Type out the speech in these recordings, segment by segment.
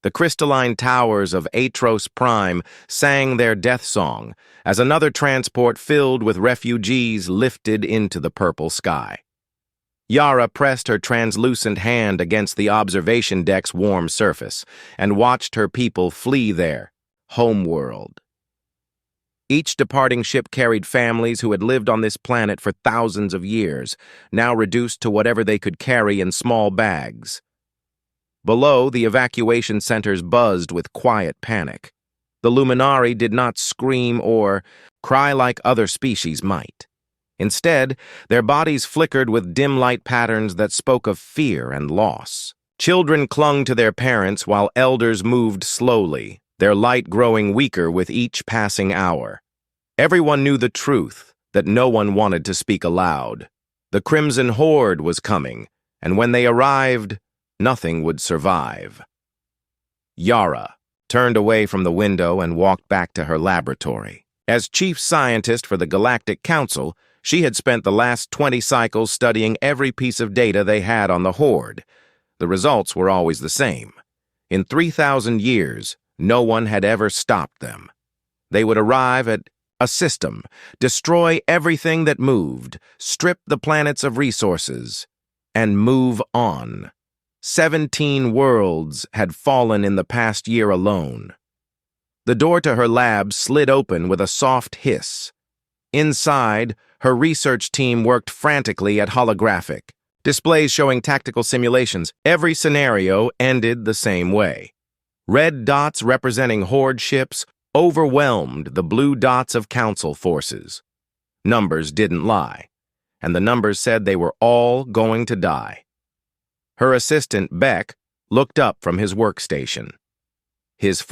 The crystalline towers of Atros Prime sang their death song as another transport filled with refugees lifted into the purple sky. Yara pressed her translucent hand against the observation deck's warm surface and watched her people flee their homeworld. Each departing ship carried families who had lived on this planet for thousands of years, now reduced to whatever they could carry in small bags. Below, the evacuation centers buzzed with quiet panic. The Luminari did not scream or cry like other species might. Instead, their bodies flickered with dim light patterns that spoke of fear and loss. Children clung to their parents while elders moved slowly, their light growing weaker with each passing hour. Everyone knew the truth, that no one wanted to speak aloud. The Crimson Horde was coming, and when they arrived, nothing would survive. Yara turned away from the window and walked back to her laboratory. As chief scientist for the Galactic Council, she had spent the last 20 cycles studying every piece of data they had on the Horde. The results were always the same. In 3,000 years, no one had ever stopped them. They would arrive at a system, destroy everything that moved, strip the planets of resources, and move on. 17 worlds had fallen in the past year alone. The door to her lab slid open with a soft hiss. Inside, her research team worked frantically at holographic displays showing tactical simulations. Every scenario ended the same way. Red dots representing Horde ships overwhelmed the blue dots of Council forces. Numbers didn't lie, and the numbers said they were all going to die. Her assistant, Beck, looked up from his workstation. His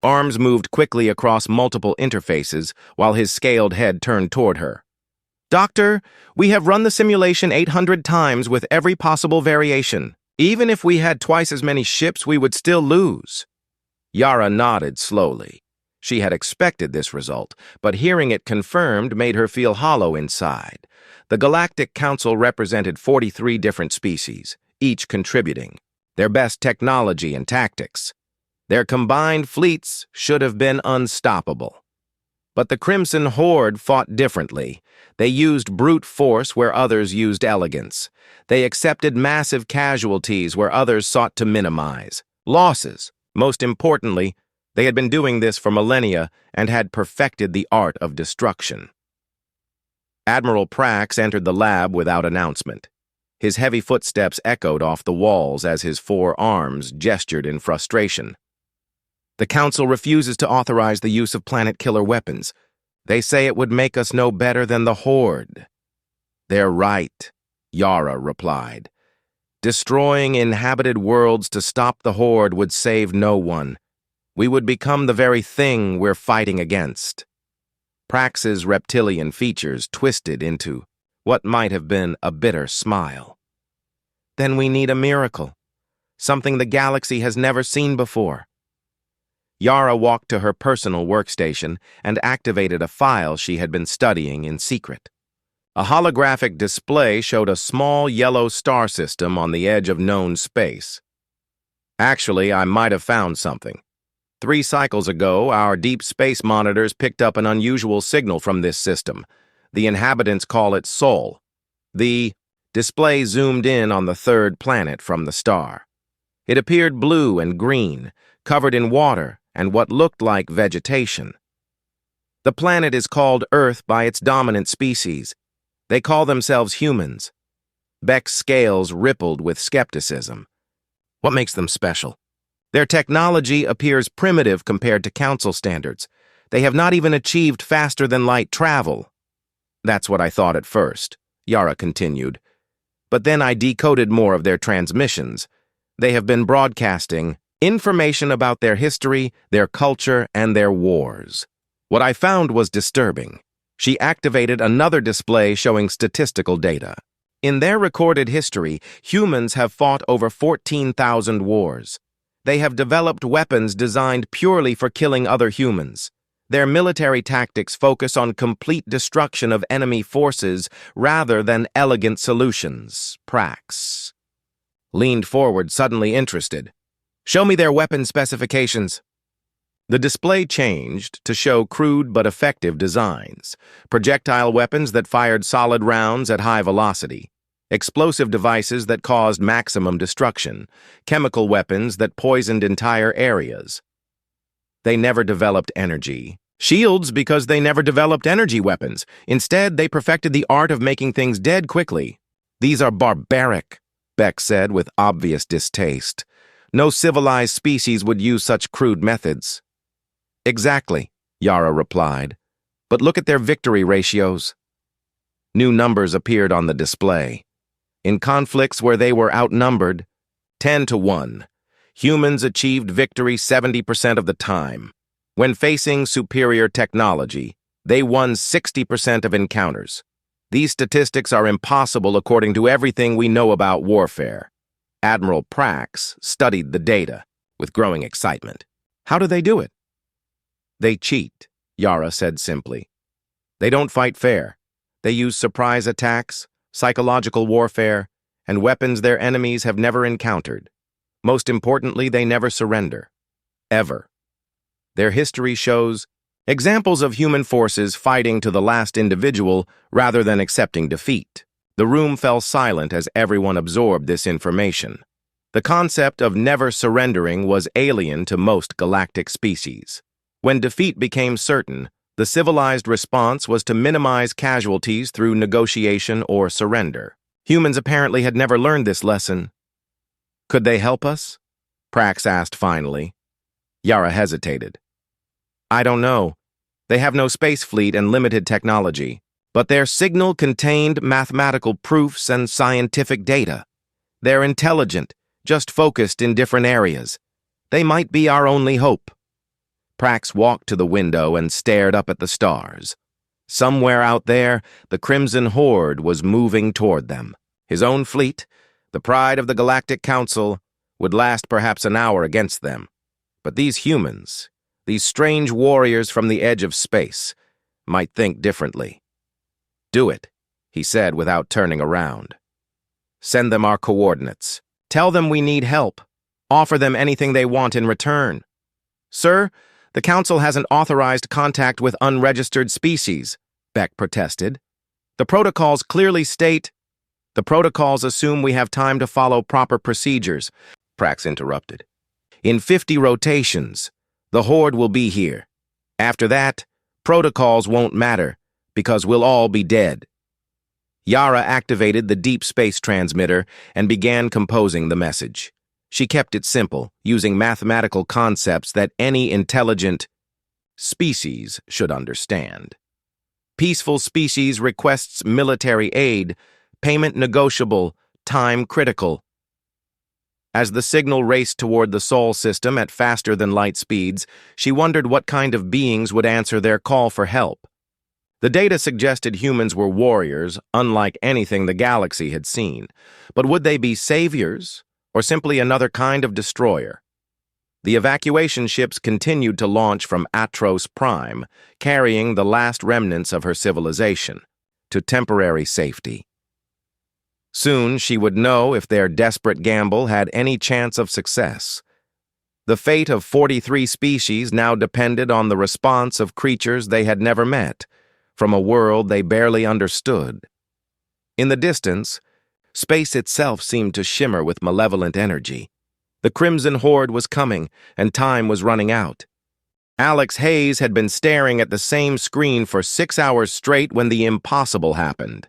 arms moved quickly across multiple interfaces while his scaled head turned toward her. "Doctor, we have run the simulation 800 times with every possible variation. Even if we had twice as many ships, we would still lose." Yara nodded slowly. She had expected this result, but hearing it confirmed made her feel hollow inside. The Galactic Council represented 43 different species, each contributing their best technology and tactics. Their combined fleets should have been unstoppable. But the Crimson Horde fought differently. They used brute force where others used elegance. They accepted massive casualties where others sought to minimize losses. Most importantly, they had been doing this for millennia and had perfected the art of destruction. Admiral Prax entered the lab without announcement. His heavy footsteps echoed off the walls as his 4 arms gestured in frustration. "The Council refuses to authorize the use of planet-killer weapons. They say it would make us no better than the Horde." "They're right," Yara replied. "Destroying inhabited worlds to stop the Horde would save no one. We would become the very thing we're fighting against." Prax's reptilian features twisted into what might have been a bitter smile. "Then we need a miracle, something the galaxy has never seen before." Yara walked to her personal workstation and activated a file she had been studying in secret. A holographic display showed a small yellow star system on the edge of known space. "Actually, I might have found something. 3 cycles ago, our deep space monitors picked up an unusual signal from this system. The inhabitants call it Sol." The display zoomed in on the 3rd planet from the star. It appeared blue and green, covered in water and what looked like vegetation. "The planet is called Earth by its dominant species. They call themselves humans." Beck's scales rippled with skepticism. "What makes them special?" "Their technology appears primitive compared to Council standards. They have not even achieved faster-than-light travel." "That's what I thought at first," Yara continued. "But then I decoded more of their transmissions. They have been broadcasting information about their history, their culture, and their wars. What I found was disturbing. She activated another display showing statistical data. In their recorded history, humans have fought over 14,000 wars. They have developed weapons designed purely for killing other humans. Their military tactics focus on complete destruction of enemy forces rather than elegant solutions. Prax leaned forward, suddenly interested. Show me their weapon specifications. The display changed to show crude but effective designs. Projectile weapons that fired solid rounds at high velocity. Explosive devices that caused maximum destruction. Chemical weapons that poisoned entire areas. They never developed energy. Shields because they never developed energy weapons. Instead, they perfected the art of making things dead quickly. These are barbaric, Beck said with obvious distaste. No civilized species would use such crude methods. Exactly, Yara replied. But look at their victory ratios. New numbers appeared on the display. In conflicts where they were outnumbered, 10-1, humans achieved victory 70% of the time. When facing superior technology, they won 60% of encounters. These statistics are impossible according to everything we know about warfare. Admiral Prax studied the data with growing excitement. How do they do it? They cheat, Yara said simply. They don't fight fair. They use surprise attacks, psychological warfare, and weapons their enemies have never encountered. Most importantly, they never surrender. Ever. Their history shows examples of human forces fighting to the last individual rather than accepting defeat. The room fell silent as everyone absorbed this information. The concept of never surrendering was alien to most galactic species. When defeat became certain, the civilized response was to minimize casualties through negotiation or surrender. Humans apparently had never learned this lesson. Could they help us? Prax asked finally. Yara hesitated. I don't know. They have no space fleet and limited technology, but their signal contained mathematical proofs and scientific data. They're intelligent, just focused in different areas. They might be our only hope. Prax walked to the window and stared up at the stars. Somewhere out there, the Crimson Horde was moving toward them. His own fleet, the pride of the Galactic Council, would last perhaps an hour against them. But these humans, these strange warriors from the edge of space, might think differently. Do it, he said without turning around. Send them our coordinates. Tell them we need help. Offer them anything they want in return. Sir, the Council hasn't authorized contact with unregistered species, Beck protested. The protocols clearly state... The protocols assume we have time to follow proper procedures, Prax interrupted. In 50 rotations, the Horde will be here. After that, protocols won't matter, because we'll all be dead. Yara activated the deep space transmitter and began composing the message. She kept it simple, using mathematical concepts that any intelligent species should understand. Peaceful species requests military aid, payment negotiable, time critical. As the signal raced toward the Sol system at faster-than-light speeds, she wondered what kind of beings would answer their call for help. The data suggested humans were warriors, unlike anything the galaxy had seen. But would they be saviors, or simply another kind of destroyer? The evacuation ships continued to launch from Atros Prime, carrying the last remnants of her civilization, to temporary safety. Soon she would know if their desperate gamble had any chance of success. The fate of 43 species now depended on the response of creatures they had never met, from a world they barely understood. In the distance, space itself seemed to shimmer with malevolent energy. The Crimson Horde was coming, and time was running out. Alex Hayes had been staring at the same screen for 6 hours straight when the impossible happened.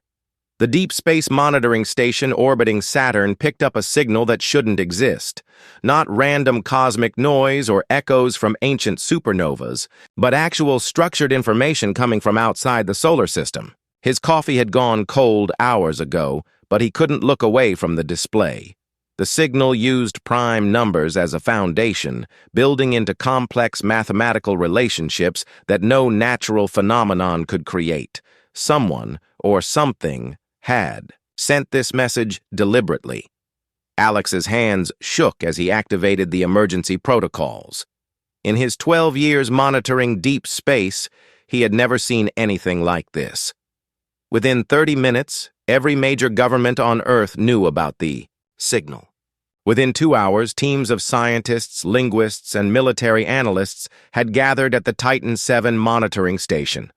The Deep Space Monitoring Station orbiting Saturn picked up a signal that shouldn't exist. Not random cosmic noise or echoes from ancient supernovas, but actual structured information coming from outside the solar system. His coffee had gone cold hours ago, but he couldn't look away from the display. The signal used prime numbers as a foundation, building into complex mathematical relationships that no natural phenomenon could create. Someone, or something, had sent this message deliberately. Alex's hands shook as he activated the emergency protocols. In his 12 years monitoring deep space, he had never seen anything like this. Within 30 minutes, every major government on Earth knew about the signal. Within 2 hours, teams of scientists, linguists, and military analysts had gathered at the Titan 7 monitoring station.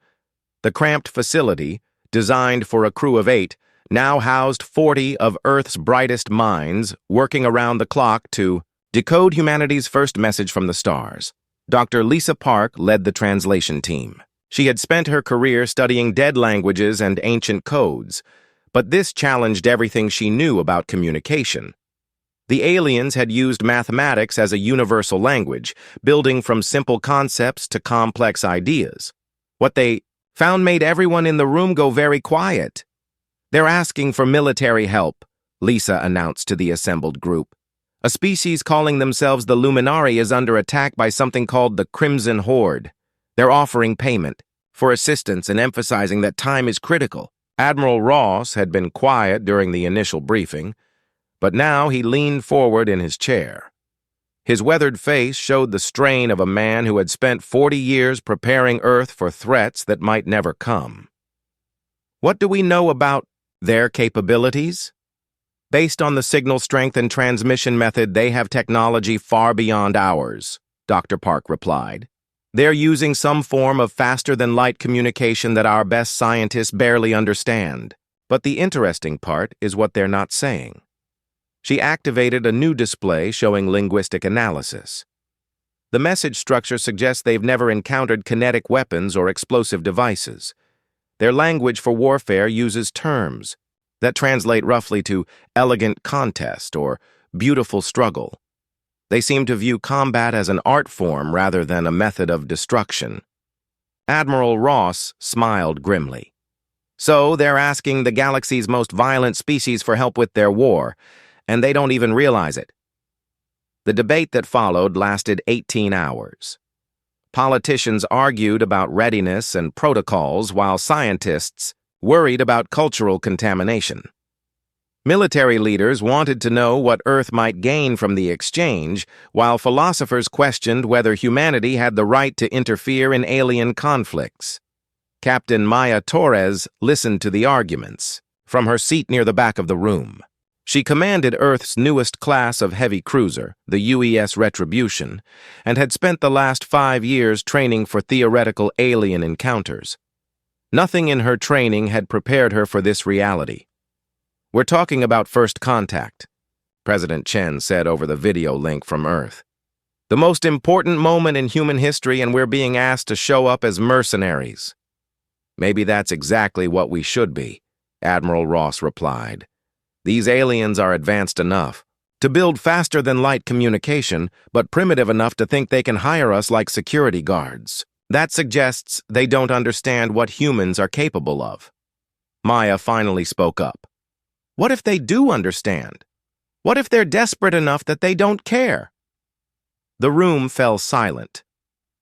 The cramped facility, designed for a crew of 8, now housed 40 of Earth's brightest minds, working around the clock to decode humanity's first message from the stars. Dr. Lisa Park led the translation team. She had spent her career studying dead languages and ancient codes, but this challenged everything she knew about communication. The aliens had used mathematics as a universal language, building from simple concepts to complex ideas. What they found made everyone in the room go very quiet. "They're asking for military help," Lisa announced to the assembled group. "A species calling themselves the Luminari is under attack by something called the Crimson Horde. They're offering payment for assistance and emphasizing that time is critical." Admiral Ross had been quiet during the initial briefing, but now he leaned forward in his chair. His weathered face showed the strain of a man who had spent 40 years preparing Earth for threats that might never come. "What do we know about their capabilities?" "Based on the signal strength and transmission method, they have technology far beyond ours," Dr. Park replied. "They're using some form of faster-than-light communication that our best scientists barely understand. But the interesting part is what they're not saying." She activated a new display showing linguistic analysis. The message structure suggests they've never encountered kinetic weapons or explosive devices. Their language for warfare uses terms that translate roughly to elegant contest or beautiful struggle. They seem to view combat as an art form rather than a method of destruction. Admiral Ross smiled grimly. "So they're asking the galaxy's most violent species for help with their war, and they don't even realize it." The debate that followed lasted 18 hours. Politicians argued about readiness and protocols while scientists worried about cultural contamination. Military leaders wanted to know what Earth might gain from the exchange, while philosophers questioned whether humanity had the right to interfere in alien conflicts. Captain Maya Torres listened to the arguments from her seat near the back of the room. She commanded Earth's newest class of heavy cruiser, the UES Retribution, and had spent the last 5 years training for theoretical alien encounters. Nothing in her training had prepared her for this reality. "We're talking about first contact," President Chen said over the video link from Earth. "The most important moment in human history, and we're being asked to show up as mercenaries." "Maybe that's exactly what we should be," Admiral Ross replied. "These aliens are advanced enough to build faster-than-light communication, but primitive enough to think they can hire us like security guards. That suggests they don't understand what humans are capable of." Maya finally spoke up. "What if they do understand? What if they're desperate enough that they don't care?" The room fell silent.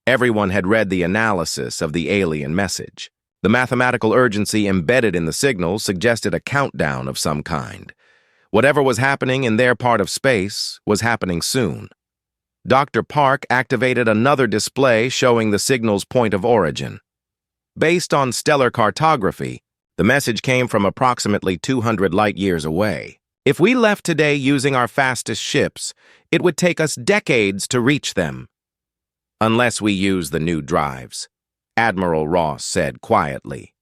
Everyone had read the analysis of the alien message. The mathematical urgency embedded in the signal suggested a countdown of some kind. Whatever was happening in their part of space was happening soon. Dr. Park activated another display showing the signal's point of origin. Based on stellar cartography, the message came from approximately 200 light-years away. If we left today using our fastest ships, it would take us decades to reach them. "Unless we use the new drives," Admiral Ross said quietly.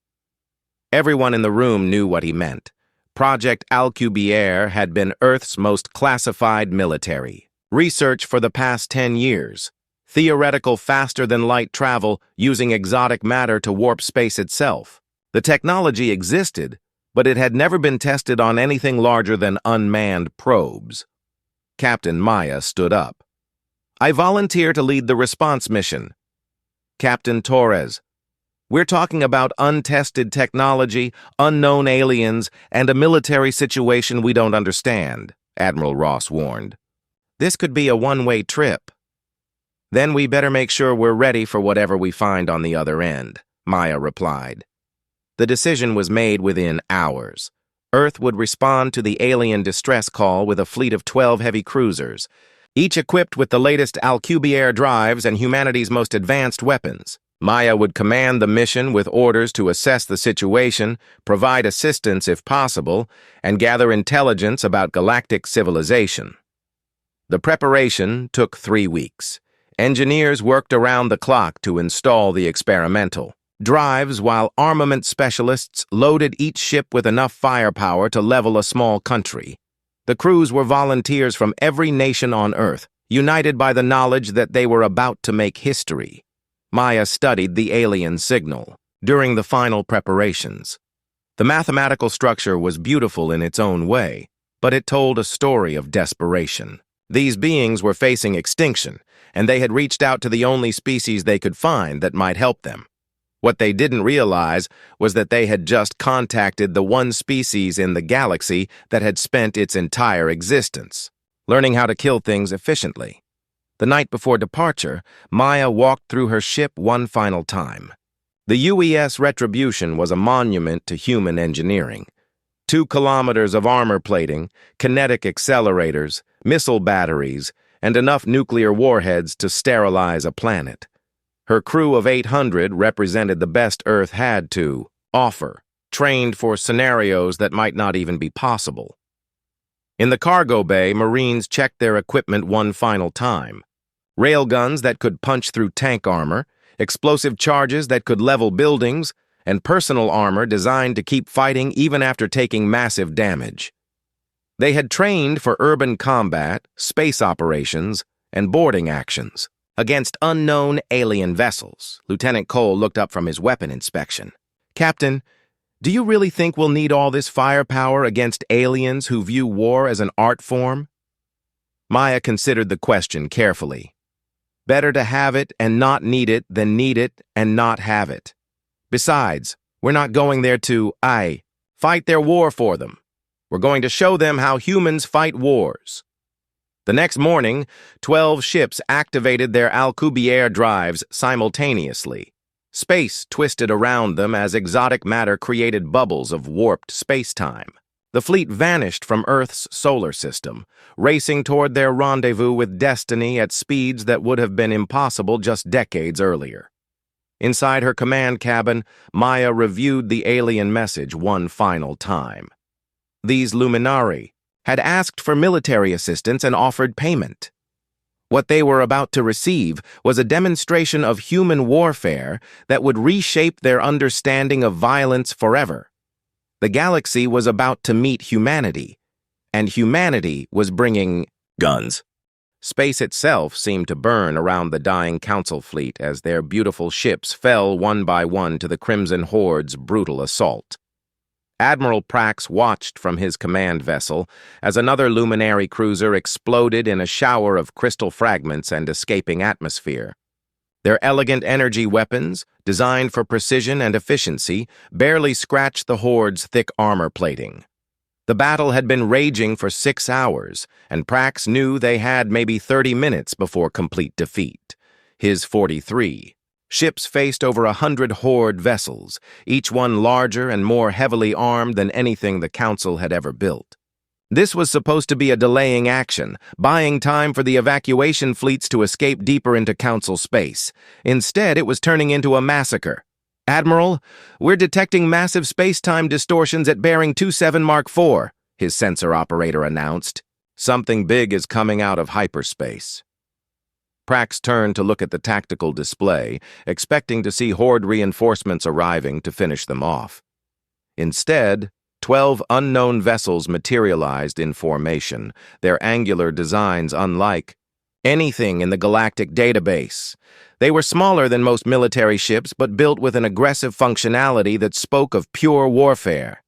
Everyone in the room knew what he meant. Project Alcubierre had been Earth's most classified military research for the past 10 years. Theoretical faster-than-light travel using exotic matter to warp space itself. The technology existed, but it had never been tested on anything larger than unmanned probes. Captain Maya stood up. "I volunteer to lead the response mission." "Captain Torres, we're talking about untested technology, unknown aliens, and a military situation we don't understand," Admiral Ross warned. "This could be a one-way trip." "Then we better make sure we're ready for whatever we find on the other end," Maya replied. The decision was made within hours. Earth would respond to the alien distress call with a fleet of 12 heavy cruisers, each equipped with the latest Alcubierre drives and humanity's most advanced weapons. Maya would command the mission with orders to assess the situation, provide assistance if possible, and gather intelligence about galactic civilization. The preparation took 3 weeks. Engineers worked around the clock to install the experimental drives, while armament specialists loaded each ship with enough firepower to level a small country. The crews were volunteers from every nation on Earth, united by the knowledge that they were about to make history. Maya studied the alien signal during the final preparations. The mathematical structure was beautiful in its own way, but it told a story of desperation. These beings were facing extinction, and they had reached out to the only species they could find that might help them. What they didn't realize was that they had just contacted the one species in the galaxy that had spent its entire existence learning how to kill things efficiently. The night before departure, Maya walked through her ship one final time. The UES Retribution was a monument to human engineering. 2 kilometers of armor plating, kinetic accelerators, missile batteries, and enough nuclear warheads to sterilize a planet. Her crew of 800 represented the best Earth had to offer, trained for scenarios that might not even be possible. In the cargo bay, Marines checked their equipment one final time. Railguns that could punch through tank armor, explosive charges that could level buildings, and personal armor designed to keep fighting even after taking massive damage. They had trained for urban combat, space operations, and boarding actions against unknown alien vessels. Lieutenant Cole looked up from his weapon inspection. "Captain, do you really think we'll need all this firepower against aliens who view war as an art form?" Maya considered the question carefully. Better to have it and not need it than need it and not have it. Besides, we're not going there to, fight their war for them. We're going to show them how humans fight wars. The next morning, 12 ships activated their Alcubierre drives simultaneously. Space twisted around them as exotic matter created bubbles of warped space-time. The fleet vanished from Earth's solar system, racing toward their rendezvous with destiny at speeds that would have been impossible just decades earlier. Inside her command cabin, Maya reviewed the alien message one final time. These luminari had asked for military assistance and offered payment. What they were about to receive was a demonstration of human warfare that would reshape their understanding of violence forever. The galaxy was about to meet humanity, and humanity was bringing guns. Space itself seemed to burn around the dying Council fleet as their beautiful ships fell one by one to the Crimson Horde's brutal assault. Admiral Prax watched from his command vessel as another luminary cruiser exploded in a shower of crystal fragments and escaping atmosphere. Their elegant energy weapons, designed for precision and efficiency, barely scratched the Horde's thick armor plating. The battle had been raging for 6 hours, and Prax knew they had maybe 30 minutes before complete defeat. His 43. Ships faced over 100 Horde vessels, each one larger and more heavily armed than anything the Council had ever built. This was supposed to be a delaying action, buying time for the evacuation fleets to escape deeper into Council space. Instead, it was turning into a massacre. "Admiral, we're detecting massive space-time distortions at bearing 27 Mark IV, his sensor operator announced. "Something big is coming out of hyperspace." Prax turned to look at the tactical display, expecting to see Horde reinforcements arriving to finish them off. Instead, 12 unknown vessels materialized in formation, their angular designs unlike anything in the galactic database. They were smaller than most military ships, but built with an aggressive functionality that spoke of pure warfare.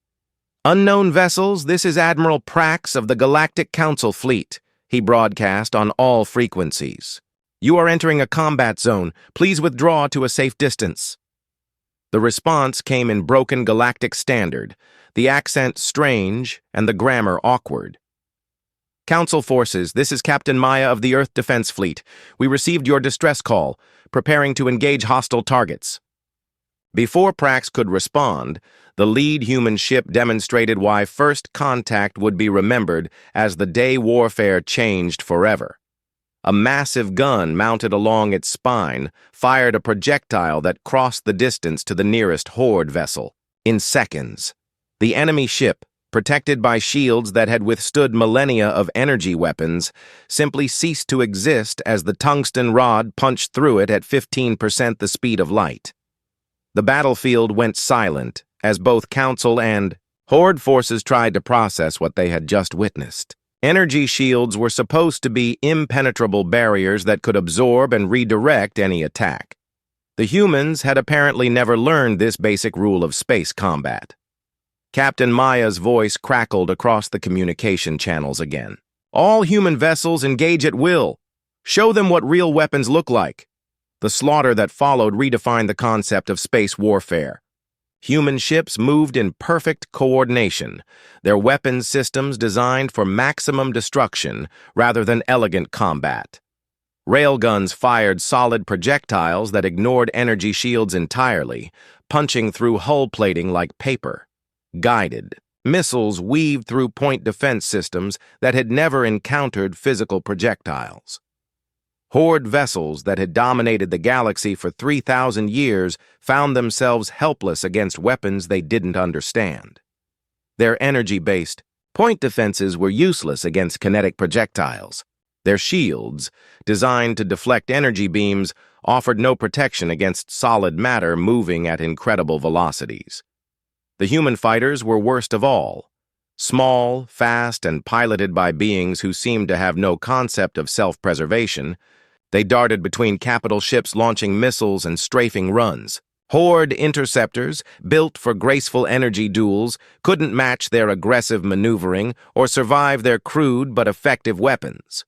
"Unknown vessels, this is Admiral Prax of the Galactic Council Fleet," he broadcast on all frequencies. "You are entering a combat zone. Please withdraw to a safe distance." The response came in broken galactic standard, the accent strange and the grammar awkward. "Council forces, this is Captain Maya of the Earth Defense Fleet. We received your distress call, preparing to engage hostile targets." Before Prax could respond, the lead human ship demonstrated why first contact would be remembered as the day warfare changed forever. A massive gun mounted along its spine fired a projectile that crossed the distance to the nearest Horde vessel in seconds. The enemy ship, protected by shields that had withstood millennia of energy weapons, simply ceased to exist as the tungsten rod punched through it at 15% the speed of light. The battlefield went silent as both Council and Horde forces tried to process what they had just witnessed. Energy shields were supposed to be impenetrable barriers that could absorb and redirect any attack. The humans had apparently never learned this basic rule of space combat. Captain Maya's voice crackled across the communication channels again. All human vessels engage at will. Show them what real weapons look like. The slaughter that followed redefined the concept of space warfare. Human ships moved in perfect coordination, their weapons systems designed for maximum destruction rather than elegant combat. Railguns fired solid projectiles that ignored energy shields entirely, punching through hull plating like paper. Guided missiles weaved through point defense systems that had never encountered physical projectiles. Horde vessels that had dominated the galaxy for 3,000 years found themselves helpless against weapons they didn't understand. Their energy-based point defenses were useless against kinetic projectiles. Their shields, designed to deflect energy beams, offered no protection against solid matter moving at incredible velocities. The human fighters were worst of all. Small, fast, and piloted by beings who seemed to have no concept of self-preservation, they darted between capital ships launching missiles and strafing runs. Horde interceptors, built for graceful energy duels, couldn't match their aggressive maneuvering or survive their crude but effective weapons.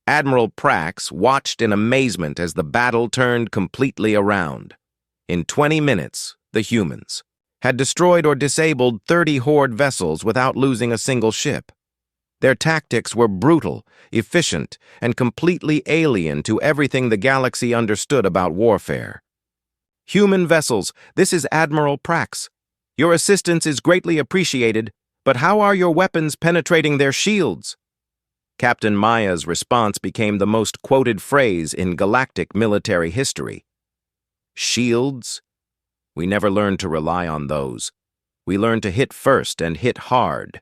Admiral Prax watched in amazement as the battle turned completely around. In 20 minutes, the humans had destroyed or disabled 30 Horde vessels without losing a single ship. Their tactics were brutal, efficient, and completely alien to everything the galaxy understood about warfare. Human vessels, this is Admiral Prax. Your assistance is greatly appreciated, but how are your weapons penetrating their shields? Captain Maya's response became the most quoted phrase in galactic military history. Shields? We never learned to rely on those. We learned to hit first and hit hard.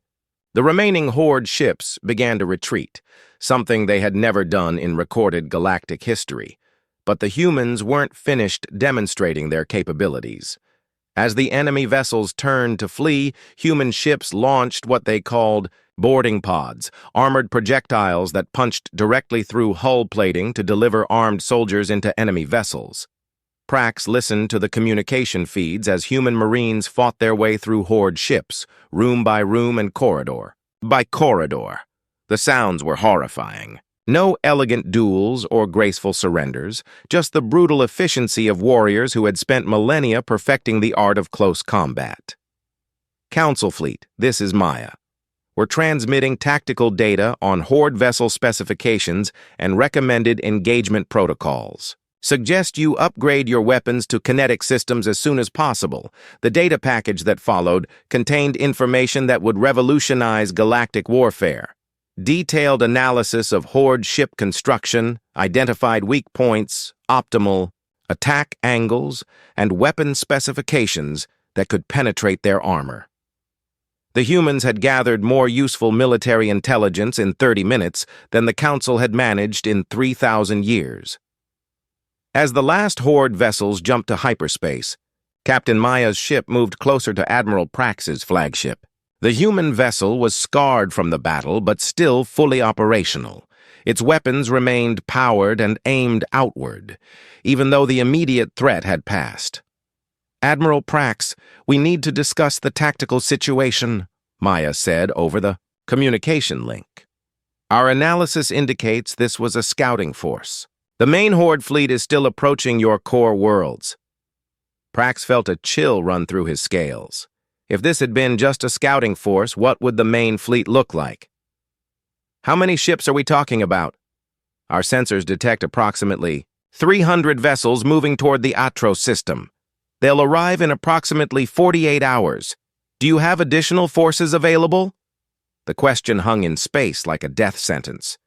The remaining Horde ships began to retreat, something they had never done in recorded galactic history. But the humans weren't finished demonstrating their capabilities. As the enemy vessels turned to flee, human ships launched what they called boarding pods, armored projectiles that punched directly through hull plating to deliver armed soldiers into enemy vessels. Prax listened to the communication feeds as human Marines fought their way through Horde ships, room by room and corridor by corridor. The sounds were horrifying. No elegant duels or graceful surrenders, just the brutal efficiency of warriors who had spent millennia perfecting the art of close combat. Council Fleet, this is Maya. We're transmitting tactical data on Horde vessel specifications and recommended engagement protocols. Suggest you upgrade your weapons to kinetic systems as soon as possible. The data package that followed contained information that would revolutionize galactic warfare. Detailed analysis of Horde ship construction, identified weak points, optimal attack angles, and weapon specifications that could penetrate their armor. The humans had gathered more useful military intelligence in 30 minutes than the Council had managed in 3,000 years. As the last Horde vessels jumped to hyperspace, Captain Maya's ship moved closer to Admiral Prax's flagship. The human vessel was scarred from the battle, but still fully operational. Its weapons remained powered and aimed outward, even though the immediate threat had passed. Admiral Prax, we need to discuss the tactical situation, Maya said over the communication link. Our analysis indicates this was a scouting force. The main Horde fleet is still approaching your core worlds. Prax felt a chill run through his scales. If this had been just a scouting force, what would the main fleet look like? How many ships are we talking about? Our sensors detect approximately 300 vessels moving toward the Atros system. They'll arrive in approximately 48 hours. Do you have additional forces available? The question hung in space like a death sentence.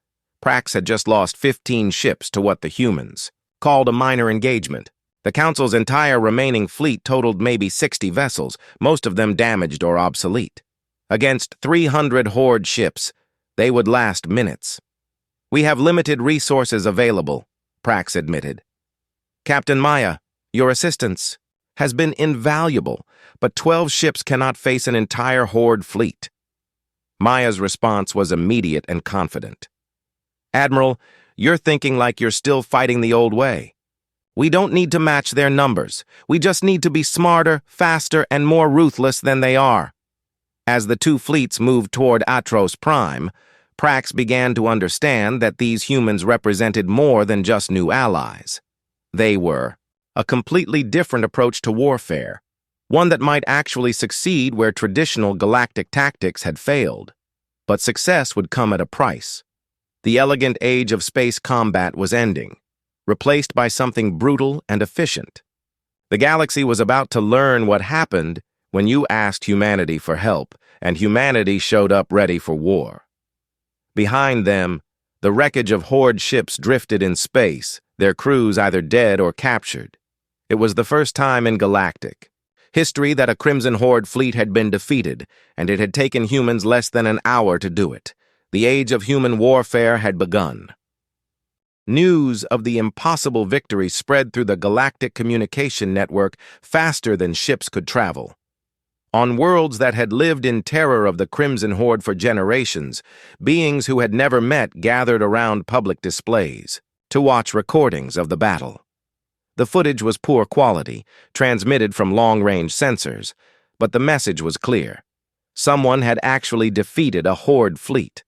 Prax had just lost 15 ships to what the humans called a minor engagement. The Council's entire remaining fleet totaled maybe 60 vessels, most of them damaged or obsolete. Against 300 Horde ships, they would last minutes. We have limited resources available, Prax admitted. Captain Maya, your assistance has been invaluable, but 12 ships cannot face an entire Horde fleet. Maya's response was immediate and confident. Admiral, you're thinking like you're still fighting the old way. We don't need to match their numbers. We just need to be smarter, faster, and more ruthless than they are. As the two fleets moved toward Atros Prime, Prax began to understand that these humans represented more than just new allies. They were a completely different approach to warfare, one that might actually succeed where traditional galactic tactics had failed. But success would come at a price. The elegant age of space combat was ending, replaced by something brutal and efficient. The galaxy was about to learn what happened when you asked humanity for help, and humanity showed up ready for war. Behind them, the wreckage of Horde ships drifted in space, their crews either dead or captured. It was the first time in galactic history that a Crimson Horde fleet had been defeated, and it had taken humans less than an hour to do it. The age of human warfare had begun. News of the impossible victory spread through the galactic communication network faster than ships could travel. On worlds that had lived in terror of the Crimson Horde for generations, beings who had never met gathered around public displays to watch recordings of the battle. The footage was poor quality, transmitted from long-range sensors, but the message was clear. Someone had actually defeated a Horde fleet.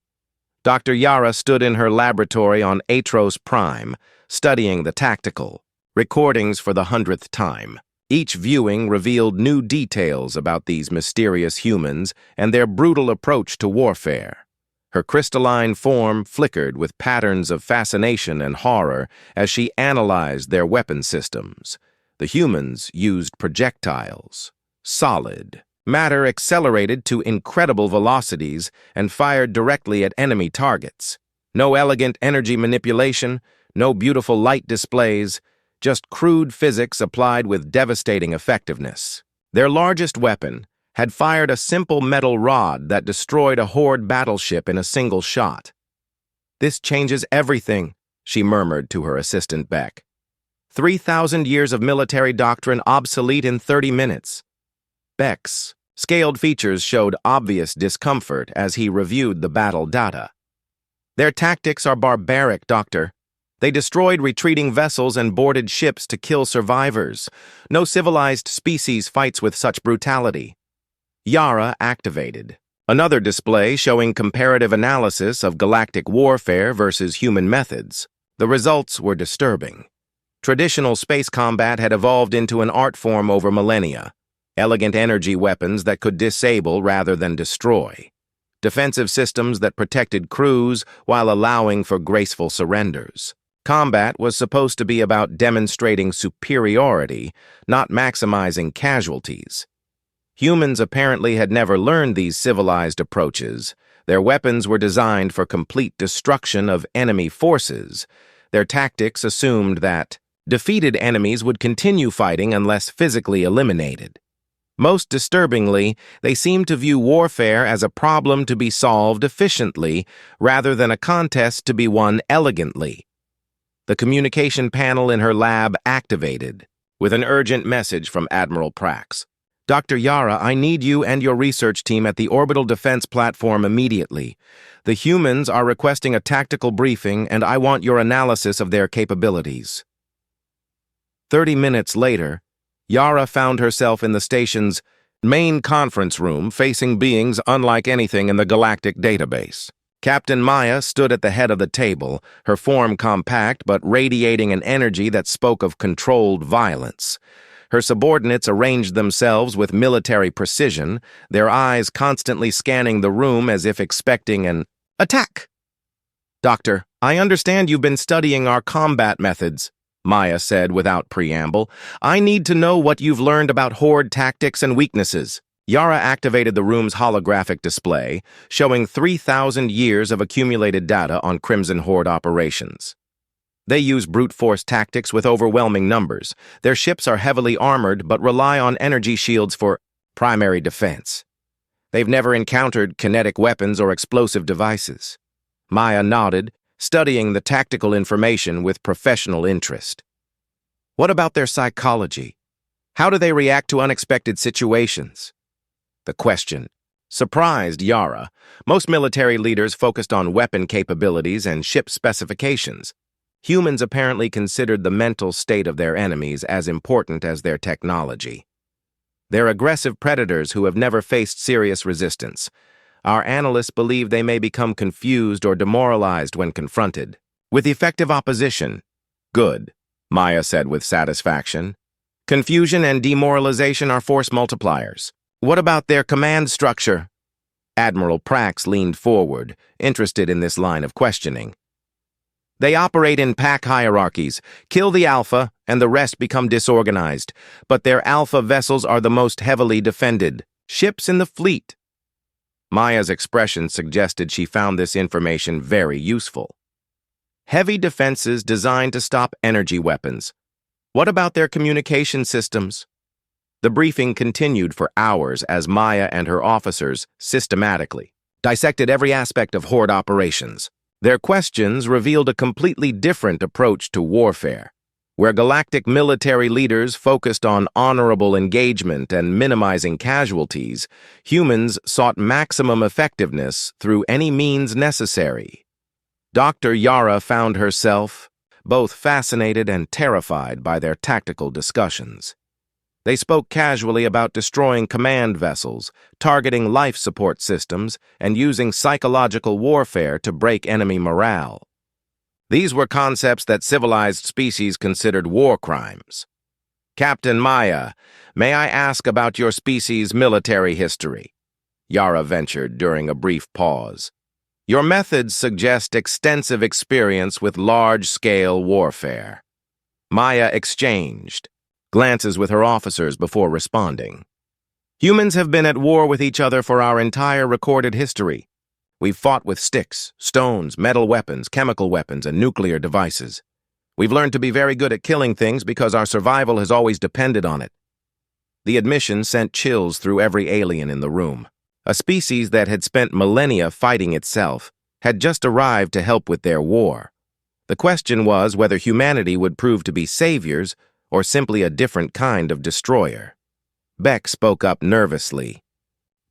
Dr. Yara stood in her laboratory on Atros Prime, studying the tactical recordings for the 100th time. Each viewing revealed new details about these mysterious humans and their brutal approach to warfare. Her crystalline form flickered with patterns of fascination and horror as she analyzed their weapon systems. The humans used projectiles, solid matter accelerated to incredible velocities and fired directly at enemy targets. No elegant energy manipulation, no beautiful light displays, just crude physics applied with devastating effectiveness. Their largest weapon had fired a simple metal rod that destroyed a Horde battleship in a single shot. "This changes everything," she murmured to her assistant Beck. 3,000 years of military doctrine obsolete in 30 minutes. Beck's scaled features showed obvious discomfort as he reviewed the battle data. "Their tactics are barbaric, Doctor. They destroyed retreating vessels and boarded ships to kill survivors. No civilized species fights with such brutality." Yara activated another display showing comparative analysis of galactic warfare versus human methods. The results were disturbing. Traditional space combat had evolved into an art form over millennia. Elegant energy weapons that could disable rather than destroy. Defensive systems that protected crews while allowing for graceful surrenders. Combat was supposed to be about demonstrating superiority, not maximizing casualties. Humans apparently had never learned these civilized approaches. Their weapons were designed for complete destruction of enemy forces. Their tactics assumed that defeated enemies would continue fighting unless physically eliminated. Most disturbingly, they seemed to view warfare as a problem to be solved efficiently rather than a contest to be won elegantly. The communication panel in her lab activated with an urgent message from Admiral Prax. "Dr. Yara, I need you and your research team at the orbital defense platform immediately. The humans are requesting a tactical briefing, and I want your analysis of their capabilities." 30 minutes later, Yara found herself in the station's main conference room facing beings unlike anything in the galactic database. Captain Maya stood at the head of the table, her form compact but radiating an energy that spoke of controlled violence. Her subordinates arranged themselves with military precision, their eyes constantly scanning the room as if expecting an attack. "Doctor, I understand you've been studying our combat methods," Maya said without preamble. "I need to know what you've learned about Horde tactics and weaknesses." Yara activated the room's holographic display, showing 3,000 years of accumulated data on Crimson Horde operations. They use brute force tactics with overwhelming numbers. Their ships are heavily armored but rely on energy shields for primary defense. They've never encountered kinetic weapons or explosive devices. Maya nodded, studying the tactical information with professional interest. What about their psychology? How do they react to unexpected situations? The question surprised Yara. Most military leaders focused on weapon capabilities and ship specifications. Humans apparently considered the mental state of their enemies as important as their technology. They're aggressive predators who have never faced serious resistance. Our analysts believe they may become confused or demoralized when confronted. With effective opposition, good, Maya said with satisfaction. Confusion and demoralization are force multipliers. What about their command structure? Admiral Prax leaned forward, interested in this line of questioning. They operate in pack hierarchies. Kill the Alpha, and the rest become disorganized. But their Alpha vessels are the most heavily defended. Ships in the fleet. Maya's expression suggested she found this information very useful. Heavy defenses designed to stop energy weapons. What about their communication systems? The briefing continued for hours as Maya and her officers systematically dissected every aspect of Horde operations. Their questions revealed a completely different approach to warfare, where galactic military leaders focused on honorable engagement and minimizing casualties. Humans sought maximum effectiveness through any means necessary. Dr. Yara found herself both fascinated and terrified by their tactical discussions. They spoke casually about destroying command vessels, targeting life support systems, and using psychological warfare to break enemy morale. These were concepts that civilized species considered war crimes. Captain Maya, may I ask about your species' military history? Yara ventured during a brief pause. Your methods suggest extensive experience with large-scale warfare. Maya exchanged glances with her officers before responding. Humans have been at war with each other for our entire recorded history. We've fought with sticks, stones, metal weapons, chemical weapons, and nuclear devices. We've learned to be very good at killing things because our survival has always depended on it. The admission sent chills through every alien in the room. A species that had spent millennia fighting itself had just arrived to help with their war. The question was whether humanity would prove to be saviors or simply a different kind of destroyer. Beck spoke up nervously.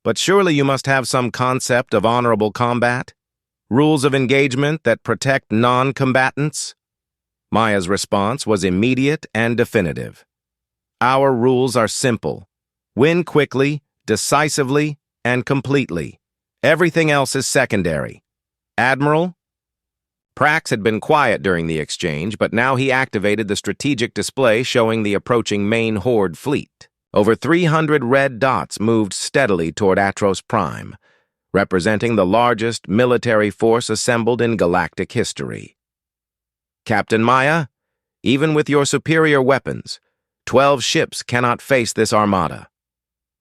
But surely you must have some concept of honorable combat? Rules of engagement that protect non-combatants? Maya's response was immediate and definitive. Our rules are simple. Win quickly, decisively, and completely. Everything else is secondary. Admiral? Prax had been quiet during the exchange, but now he activated the strategic display showing the approaching main Horde fleet. Over 300 red dots moved steadily toward Atros Prime, representing the largest military force assembled in galactic history. Captain Maya, even with your superior weapons, 12 ships cannot face this armada.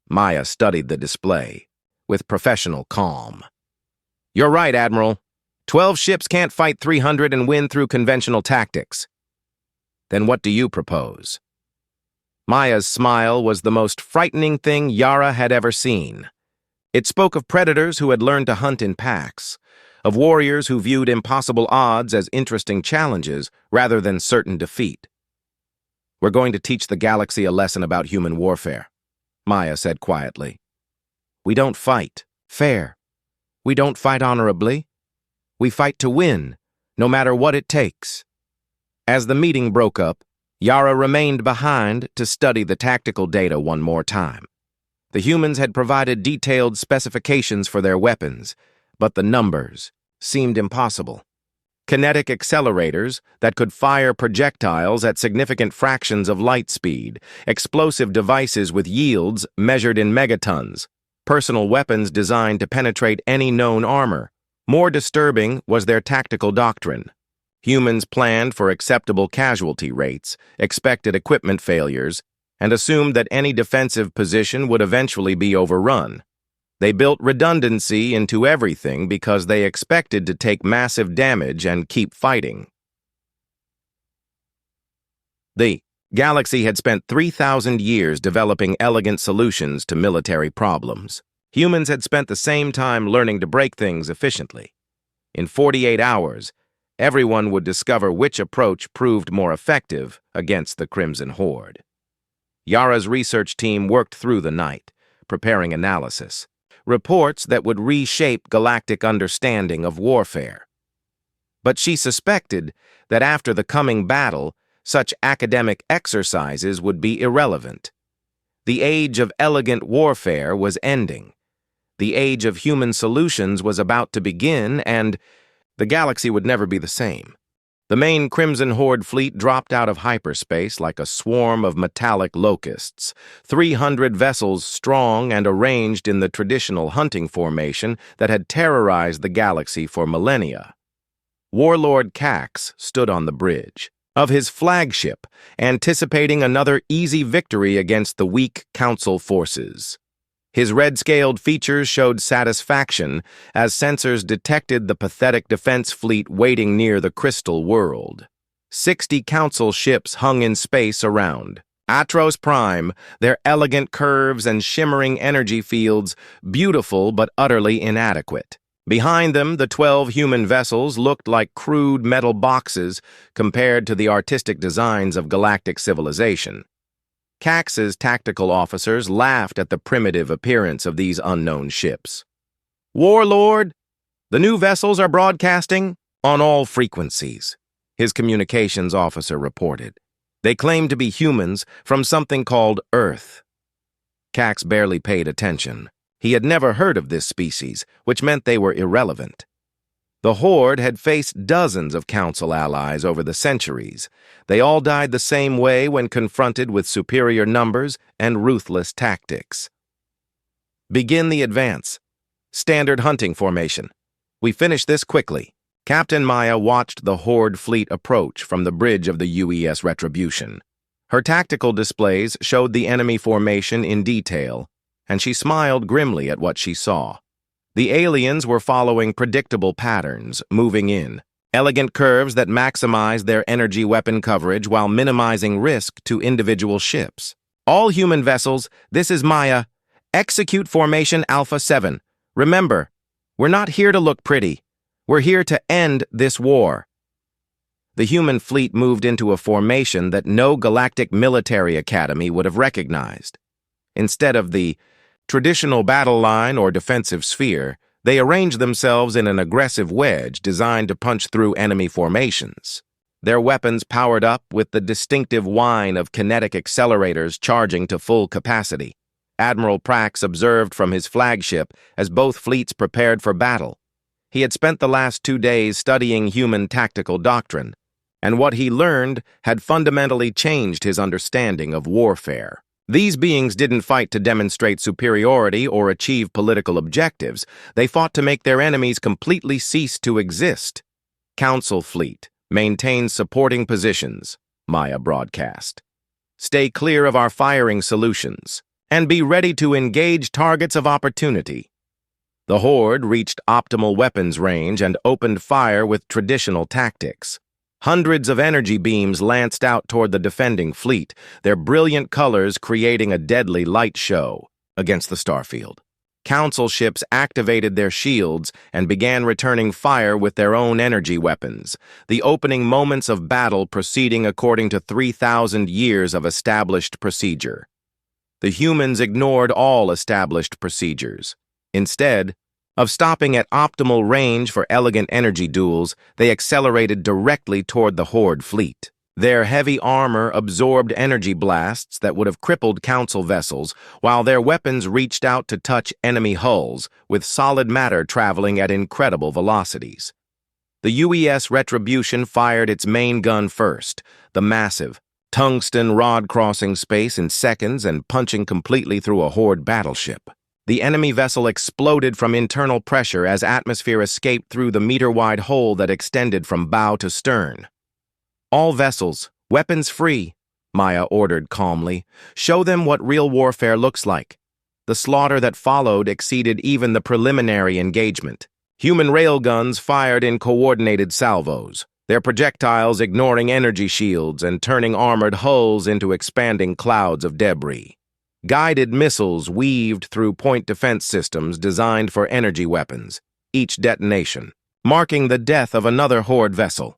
Maya studied the display with professional calm. You're right, Admiral. 12 ships can't fight 300 and win through conventional tactics. Then what do you propose? Maya's smile was the most frightening thing Yara had ever seen. It spoke of predators who had learned to hunt in packs, of warriors who viewed impossible odds as interesting challenges rather than certain defeat. We're going to teach the galaxy a lesson about human warfare, Maya said quietly. We don't fight fair. We don't fight honorably. We fight to win, no matter what it takes. As the meeting broke up, Yara remained behind to study the tactical data one more time. The humans had provided detailed specifications for their weapons, but the numbers seemed impossible. Kinetic accelerators that could fire projectiles at significant fractions of light speed, explosive devices with yields measured in megatons, personal weapons designed to penetrate any known armor. More disturbing was their tactical doctrine. Humans planned for acceptable casualty rates, expected equipment failures, and assumed that any defensive position would eventually be overrun. They built redundancy into everything because they expected to take massive damage and keep fighting. The galaxy had spent 3,000 years developing elegant solutions to military problems. Humans had spent the same time learning to break things efficiently. In 48 hours, everyone would discover which approach proved more effective against the Crimson Horde. Yara's research team worked through the night, preparing analysis, reports that would reshape galactic understanding of warfare. But she suspected that after the coming battle, such academic exercises would be irrelevant. The age of elegant warfare was ending. The age of human solutions was about to begin, and the galaxy would never be the same. The main Crimson Horde fleet dropped out of hyperspace like a swarm of metallic locusts, 300 vessels strong and arranged in the traditional hunting formation that had terrorized the galaxy for millennia. Warlord Cax stood on the bridge of his flagship, anticipating another easy victory against the weak Council forces. His red-scaled features showed satisfaction as sensors detected the pathetic defense fleet waiting near the Crystal World. 60 Council ships hung in space around. Atros Prime, their elegant curves and shimmering energy fields, beautiful but utterly inadequate. Behind them, the 12 human vessels looked like crude metal boxes compared to the artistic designs of galactic civilization. Cax's tactical officers laughed at the primitive appearance of these unknown ships. "Warlord, the new vessels are broadcasting on all frequencies," his communications officer reported. "They claim to be humans from something called Earth." Cax barely paid attention. He had never heard of this species, which meant they were irrelevant. The Horde had faced dozens of Council allies over the centuries. They all died the same way when confronted with superior numbers and ruthless tactics. "Begin the advance. Standard hunting formation. We finish this quickly." Captain Maya watched the Horde fleet approach from the bridge of the UES Retribution. Her tactical displays showed the enemy formation in detail, and she smiled grimly at what she saw. The aliens were following predictable patterns, moving in, elegant curves that maximized their energy weapon coverage while minimizing risk to individual ships. "All human vessels, this is Maya. Execute Formation Alpha 7. Remember, we're not here to look pretty. We're here to end this war." The human fleet moved into a formation that no galactic military academy would have recognized. Instead of the traditional battle line or defensive sphere, they arranged themselves in an aggressive wedge designed to punch through enemy formations. Their weapons powered up with the distinctive whine of kinetic accelerators charging to full capacity. Admiral Prax observed from his flagship as both fleets prepared for battle. He had spent the last 2 days studying human tactical doctrine, and what he learned had fundamentally changed his understanding of warfare. These beings didn't fight to demonstrate superiority or achieve political objectives. They fought to make their enemies completely cease to exist. "Council fleet, maintain supporting positions," Maya broadcast. "Stay clear of our firing solutions, and be ready to engage targets of opportunity." The Horde reached optimal weapons range and opened fire with traditional tactics. Hundreds of energy beams lanced out toward the defending fleet, their brilliant colors creating a deadly light show against the starfield. Council ships activated their shields and began returning fire with their own energy weapons, the opening moments of battle proceeding according to 3,000 years of established procedure. The humans ignored all established procedures. Instead of stopping at optimal range for elegant energy duels, they accelerated directly toward the Horde fleet. Their heavy armor absorbed energy blasts that would have crippled Council vessels, while their weapons reached out to touch enemy hulls, with solid matter traveling at incredible velocities. The UES Retribution fired its main gun first, the massive tungsten rod crossing space in seconds and punching completely through a Horde battleship. The enemy vessel exploded from internal pressure as atmosphere escaped through the meter-wide hole that extended from bow to stern. "All vessels, weapons free," Maya ordered calmly. "Show them what real warfare looks like." The slaughter that followed exceeded even the preliminary engagement. Human railguns fired in coordinated salvos, their projectiles ignoring energy shields and turning armored hulls into expanding clouds of debris. guided missiles weaved through point defense systems designed for energy weapons, each detonation, marking the death of another Horde vessel.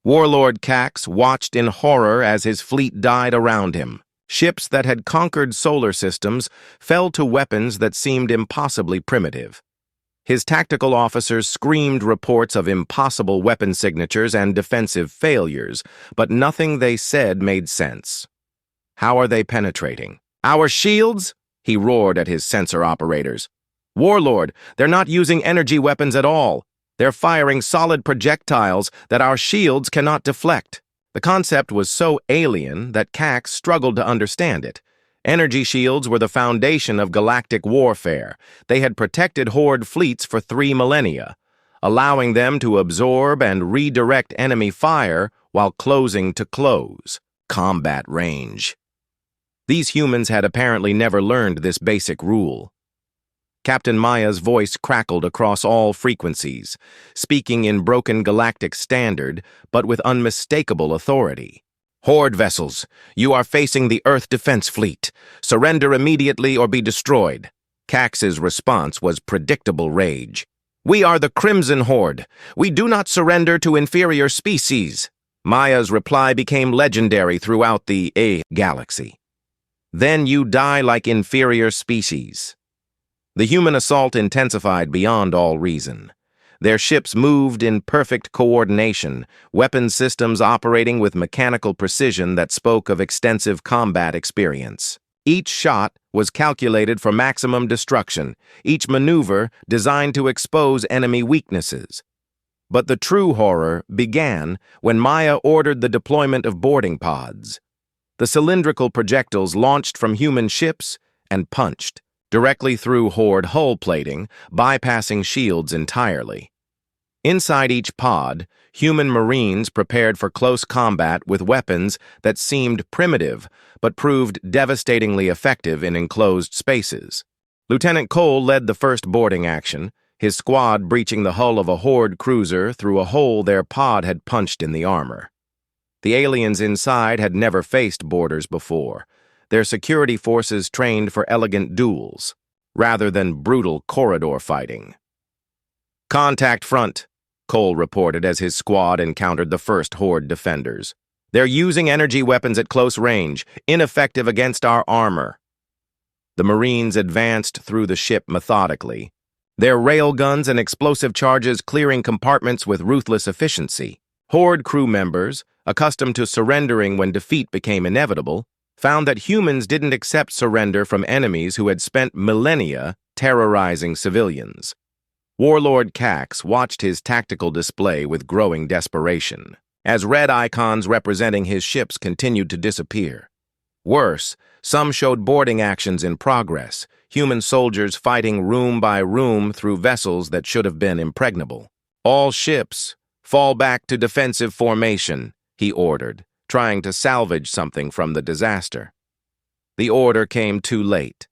Warlord Cax watched in horror as his fleet died around him. Ships that had conquered solar systems fell to weapons that seemed impossibly primitive. His tactical officers screamed reports of impossible weapon signatures and defensive failures, but nothing they said made sense. How are they penetrating? Our shields? He roared at his sensor operators. Warlord, they're not using energy weapons at all. They're firing solid projectiles that our shields cannot deflect. The concept was so alien that Cax struggled to understand it. Energy shields were the foundation of galactic warfare. They had protected Horde fleets for 3 millennia, allowing them to absorb and redirect enemy fire while closing to close. Combat range. These humans had apparently never learned this basic rule. Captain Maya's voice crackled across all frequencies, speaking in broken galactic standard, but with unmistakable authority. Horde vessels, you are facing the Earth Defense Fleet. Surrender immediately or be destroyed. Cax's response was predictable rage. We are the Crimson Horde. We do not surrender to inferior species. Maya's reply became legendary throughout the galaxy. Then you die like inferior species. The human assault intensified beyond all reason. Their ships moved in perfect coordination, weapon systems operating with mechanical precision that spoke of extensive combat experience. Each shot was calculated for maximum destruction, each maneuver designed to expose enemy weaknesses. But the true horror began when Maya ordered the deployment of boarding pods. The cylindrical projectiles launched from human ships and punched directly through Horde hull plating, bypassing shields entirely. Inside each pod, human Marines prepared for close combat with weapons that seemed primitive but proved devastatingly effective in enclosed spaces. Lieutenant Cole led the first boarding action, his squad breaching the hull of a Horde cruiser through a hole their pod had punched in the armor. The aliens inside had never faced boarders before, their security forces trained for elegant duels, rather than brutal corridor fighting. Contact front, Cole reported as his squad encountered the first Horde defenders. They're using energy weapons at close range, ineffective against our armor. The Marines advanced through the ship methodically, their railguns and explosive charges clearing compartments with ruthless efficiency. Horde crew members, accustomed to surrendering when defeat became inevitable, found that humans didn't accept surrender from enemies who had spent millennia terrorizing civilians. Warlord Cax watched his tactical display with growing desperation, as red icons representing his ships continued to disappear. Worse, some showed boarding actions in progress, human soldiers fighting room by room through vessels that should have been impregnable. All ships, fall back to defensive formation, he ordered, trying to salvage something from the disaster. The order came too late.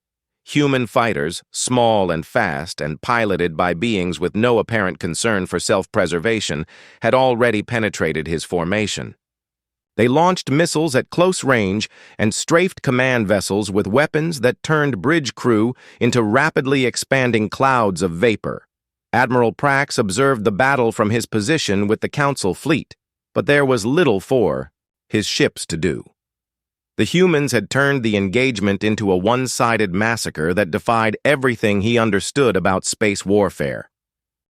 Human fighters, small and fast and piloted by beings with no apparent concern for self-preservation, had already penetrated his formation. They launched missiles at close range and strafed command vessels with weapons that turned bridge crew into rapidly expanding clouds of vapor. Admiral Prax observed the battle from his position with the Council fleet, but there was little for his ships to do. The humans had turned the engagement into a one-sided massacre that defied everything he understood about space warfare.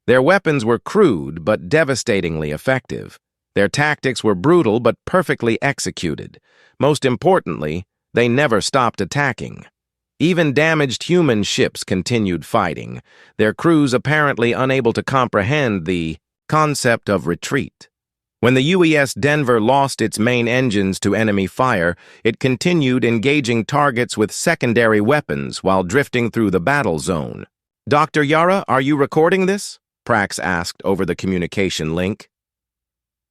Their weapons were crude but devastatingly effective. Their tactics were brutal but perfectly executed. Most importantly, they never stopped attacking. Even damaged human ships continued fighting, their crews apparently unable to comprehend the concept of retreat. When the UES Denver lost its main engines to enemy fire, it continued engaging targets with secondary weapons while drifting through the battle zone. Dr. Yara, are you recording this? Prax asked over the communication link.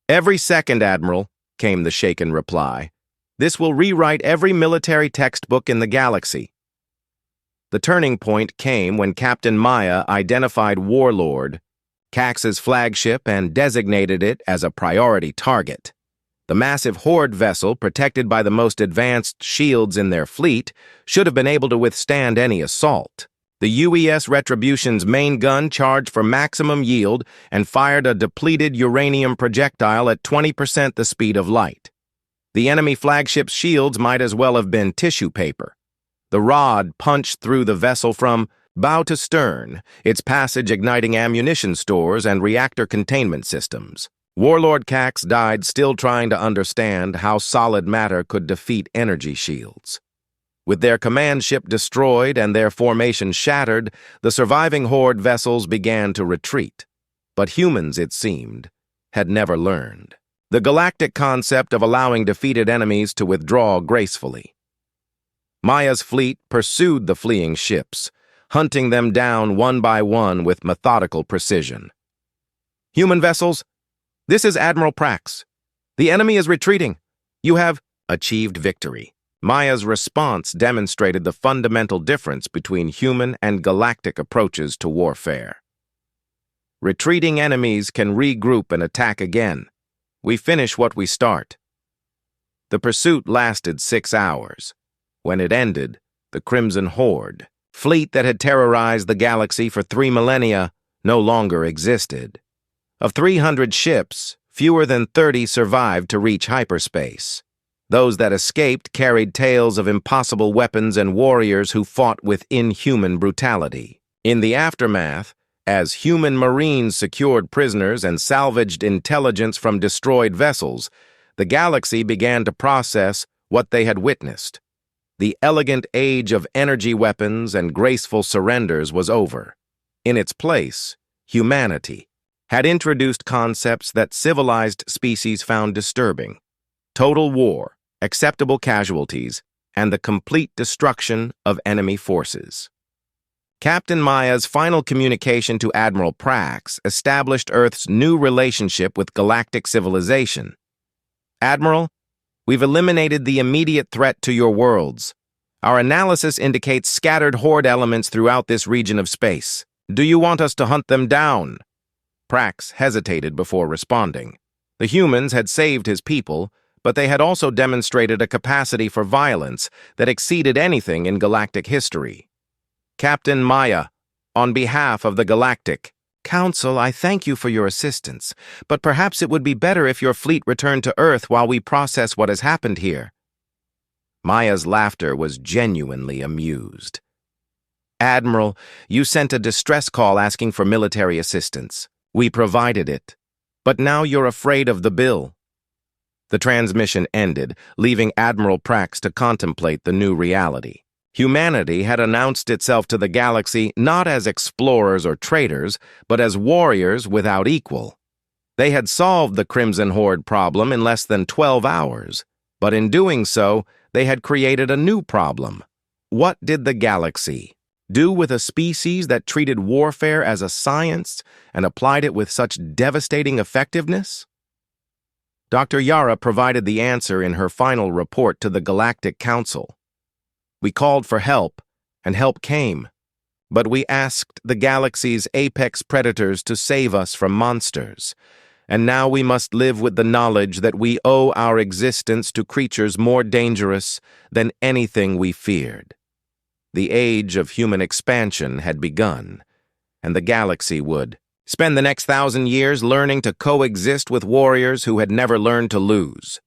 Every second, Admiral, came the shaken reply. This will rewrite every military textbook in the galaxy. The turning point came when Captain Maya identified Warlord, Cax's flagship, and designated it as a priority target. The massive Horde vessel, protected by the most advanced shields in their fleet, should have been able to withstand any assault. The UES Retribution's main gun charged for maximum yield and fired a depleted uranium projectile at 20% the speed of light. The enemy flagship's shields might as well have been tissue paper. The rod punched through the vessel from bow to stern, its passage igniting ammunition stores and reactor containment systems. Warlord Cax died still trying to understand how solid matter could defeat energy shields. With their command ship destroyed and their formation shattered, the surviving Horde vessels began to retreat. But humans, it seemed, had never learned the galactic concept of allowing defeated enemies to withdraw gracefully. Maya's fleet pursued the fleeing ships, hunting them down one by one with methodical precision. "Human vessels, this is Admiral Prax. The enemy is retreating. You have achieved victory." Maya's response demonstrated the fundamental difference between human and galactic approaches to warfare. Retreating enemies can regroup and attack again. We finish what we start. The pursuit lasted 6 hours. When it ended, the Crimson Horde, fleet that had terrorized the galaxy for 3 millennia, no longer existed. Of 300 ships, fewer than 30 survived to reach hyperspace. Those that escaped carried tales of impossible weapons and warriors who fought with inhuman brutality. In the aftermath, as human marines secured prisoners and salvaged intelligence from destroyed vessels, the galaxy began to process what they had witnessed. The elegant age of energy weapons and graceful surrenders was over. In its place, humanity had introduced concepts that civilized species found disturbing: total war, acceptable casualties, and the complete destruction of enemy forces. Captain Maya's final communication to Admiral Prax established Earth's new relationship with galactic civilization. "Admiral, we've eliminated the immediate threat to your worlds. Our analysis indicates scattered Horde elements throughout this region of space. Do you want us to hunt them down?" Prax hesitated before responding. The humans had saved his people, but they had also demonstrated a capacity for violence that exceeded anything in galactic history. "Captain Maya, on behalf of the Galactic Council, I thank you for your assistance, but perhaps it would be better if your fleet returned to Earth while we process what has happened here." Maya's laughter was genuinely amused. "Admiral, you sent a distress call asking for military assistance. We provided it. But now you're afraid of the bill." The transmission ended, leaving Admiral Prax to contemplate the new reality. Humanity had announced itself to the galaxy not as explorers or traders, but as warriors without equal. They had solved the Crimson Horde problem in less than 12 hours, but in doing so, they had created a new problem. What did the galaxy do with a species that treated warfare as a science and applied it with such devastating effectiveness? Dr. Yara provided the answer in her final report to the Galactic Council. "We called for help, and help came. But we asked the galaxy's apex predators to save us from monsters. And now we must live with the knowledge that we owe our existence to creatures more dangerous than anything we feared. The age of human expansion had begun, and the galaxy would spend the next 1,000 years learning to coexist with warriors who had never learned to lose."